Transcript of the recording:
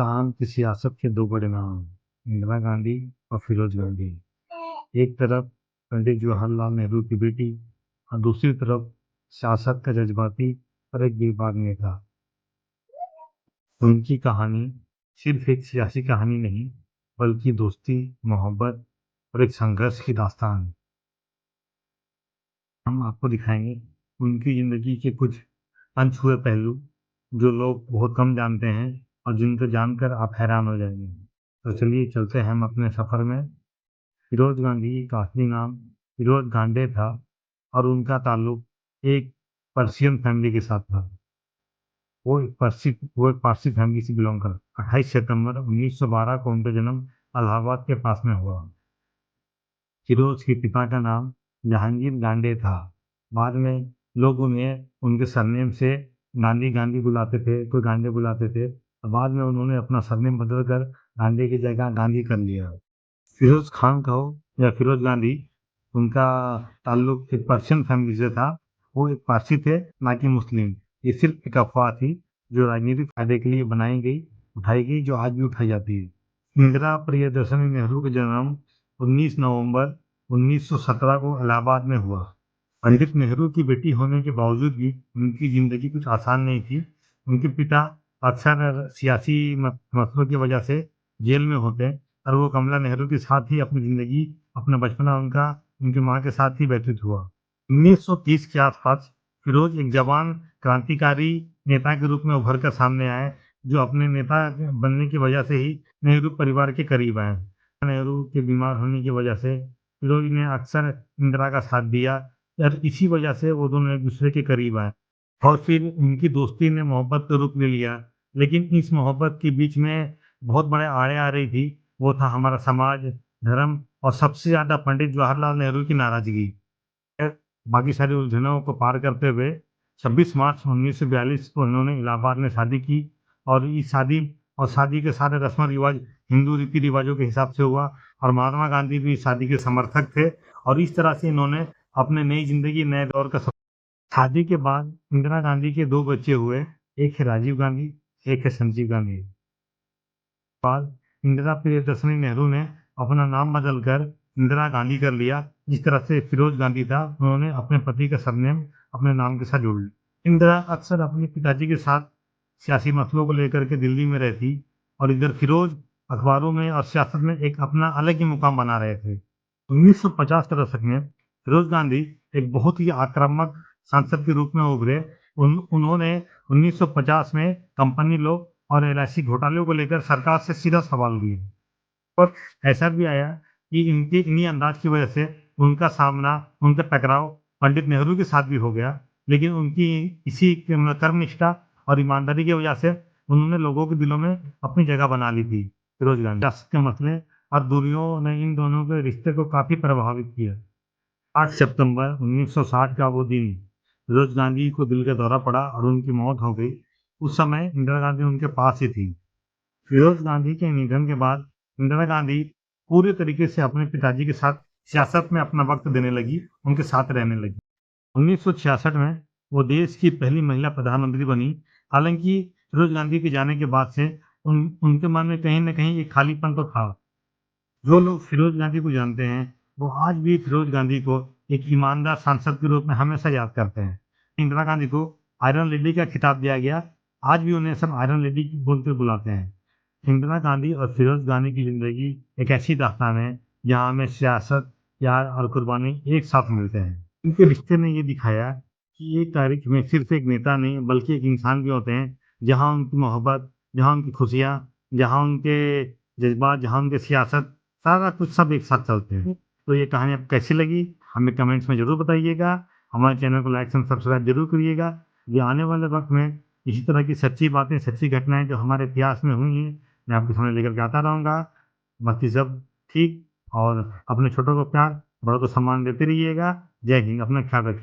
हिंदुस्तान की सियासत के दो बड़े नाम, इंदिरा गांधी और फिरोज गांधी। एक तरफ पंडित जवाहरलाल नेहरू की बेटी और दूसरी तरफ सियासत का जज्बाती और एक बेबाक नेता। उनकी कहानी सिर्फ एक सियासी कहानी नहीं, बल्कि दोस्ती, मोहब्बत और एक संघर्ष की दास्तान है। हम आपको दिखाएंगे उनकी जिंदगी के कुछ अनछुए पहलू जो लोग बहुत कम जानते हैं और जिनको जानकर आप हैरान हो जाएंगे। तो चलिए चलते हैं हम अपने सफर में। फिरोज गांधी का असली नाम फिरोज गांडे था और उनका ताल्लुक एक पर्शियन फैमिली के साथ था। वो एक पारसी फैमिली से बिलोंग कर 28 सितंबर 1912 को उनका जन्म इलाहाबाद के पास में हुआ। फिरोज के पिता का नाम जहांगीर गांडे था। बाद में लोग उन्हें उनके सरनेम से गांधी गांधी बुलाते थे, कोई गांडे बुलाते थे। बाद में उन्होंने अपना सरनेम बदल कर गांडे की जगह गांधी कर लिया। फिरोज खान कहो या फिरोज गांधी, उनका ताल्लुक एक पर्शियन फैमिली से था। वो एक पारसी थे, ना कि मुस्लिम। ये सिर्फ एक अफवाह थी जो राजनीतिक फायदे के लिए उठाई गई, जो आज भी उठाई जाती है। इंदिरा प्रियदर्शनी नेहरू का जन्म 19 नवंबर 1917 को इलाहाबाद में हुआ। पंडित नेहरू की बेटी होने के बावजूद भी उनकी जिंदगी कुछ आसान नहीं थी। उनके पिता अक्सर सियासी मसलों की वजह से जेल में होते और वो कमला नेहरू के साथ ही अपनी जिंदगी, अपना बचपना उनकी माँ के साथ ही व्यतीत हुआ। 1930 के आसपास फिरोज एक जवान क्रांतिकारी नेता के रूप में उभर कर सामने आए, जो अपने नेता बनने की वजह से ही नेहरू परिवार के करीब आए। नेहरू के बीमार होने की वजह से फिरोज ने अक्सर इंदिरा का साथ दिया और इसी वजह से वो दोनों एक दूसरे के करीब आए और फिर उनकी दोस्ती ने मोहब्बत का रूप ले लिया। लेकिन इस मोहब्बत के बीच में बहुत बड़े आड़े आ रही थी। वो था हमारा समाज, धर्म और सबसे ज्यादा पंडित जवाहरलाल नेहरू की नाराजगी। बाकी सारी उलझनों को पार करते हुए 26 मार्च 1942 को उन्होंने इलाहाबाद में शादी की और इस शादी के सारे रस्म रिवाज हिंदू रीति रिवाजों के हिसाब से हुआ और महात्मा गांधी भी इस शादी के समर्थक थे और इस तरह से इन्होंने अपने नई जिंदगी, नए दौर का शादी के बाद इंदिरा गांधी के दो बच्चे हुए। एक है राजीव गांधी, एक है संजीव गांधी। बाद इंदिरा प्रियदर्शनी नेहरू ने अपना नाम बदलकर इंदिरा गांधी कर लिया। जिस तरह से फिरोज गांधी था, उन्होंने अपने पति का सरनेम अपने नाम के साथ जोड़ लिया। इंदिरा अक्सर अपने पिताजी के साथ सियासी मसलों को लेकर के दिल्ली में रहती और इधर फिरोज अखबारों में और सियासत में एक अपना अलग ही मुकाम बना रहे थे। 1950 के दशक में फिरोज गांधी एक बहुत ही आक्रामक सांसद के रूप में उभरे। उन्होंने 1950 में कंपनी लॉ और एलआईसी घोटालों को लेकर सरकार से सीधा सवाल किए। पर ऐसा भी आया कि इनके इन्हीं अंदाज की वजह से उनका टकराव पंडित नेहरू के साथ भी हो गया। लेकिन उनकी इसी कर्मनिष्ठा और ईमानदारी की वजह से उन्होंने लोगों के दिलों में अपनी जगह बना ली थी। फिरोज गांधी सियासत के मसले और दूरियों ने इन दोनों के रिश्ते को काफी प्रभावित किया। 8 सितंबर 1960 का वो दिन, फिरोज गांधी को दिल का दौरा पड़ा और उनकी मौत हो गई। उस समय इंदिरा गांधी उनके पास ही थी। फिरोज गांधी के निधन के बाद इंदिरा गांधी पूरे तरीके से अपने पिताजी के साथ सियासत में अपना वक्त देने लगी, उनके साथ रहने लगी। 1966 में वो देश की पहली महिला प्रधानमंत्री बनी। हालांकि फिरोज गांधी के जाने के बाद से उनके मन में कहीं न कहीं एक खालीपन तो था। जो लोग फिरोज गांधी को जानते हैं, वो आज भी फिरोज गांधी को एक ईमानदार सांसद के रूप में हमेशा याद करते हैं। इंदिरा गांधी को आयरन लेडी का खिताब दिया गया। आज भी उन्हें सब आयरन लेडी बोलकर बुलाते हैं। इंदिरा गांधी और फिरोज गांधी की जिंदगी एक ऐसी दास्तान है जहाँ हमें सियासत, प्यार और कुर्बानी एक साथ मिलते हैं। इनके रिश्ते ने ये दिखाया कि एक तारीख में सिर्फ एक नेता नहीं, बल्कि एक इंसान भी होते हैं। जहाँ उनकी मोहब्बत, जहाँ उनकी खुशियाँ, जहाँ उनके जज्बात, जहाँ उनकी सियासत, सारा कुछ सब एक साथ चलते हैं। तो ये कहानी आपको कैसी लगी, हमें कमेंट्स में ज़रूर बताइएगा। हमारे चैनल को लाइक एंड सब्सक्राइब जरूर करिएगा। ये आने वाले वक्त में इसी तरह की सच्ची बातें, सच्ची घटनाएं जो हमारे इतिहास में हुई हैं, मैं आपके सामने लेकर के आता रहूँगा। बाकी सब ठीक, और अपने छोटों को प्यार, बड़ों को सम्मान देते रहिएगा। जय हिंद, अपना ख्याल रखिए।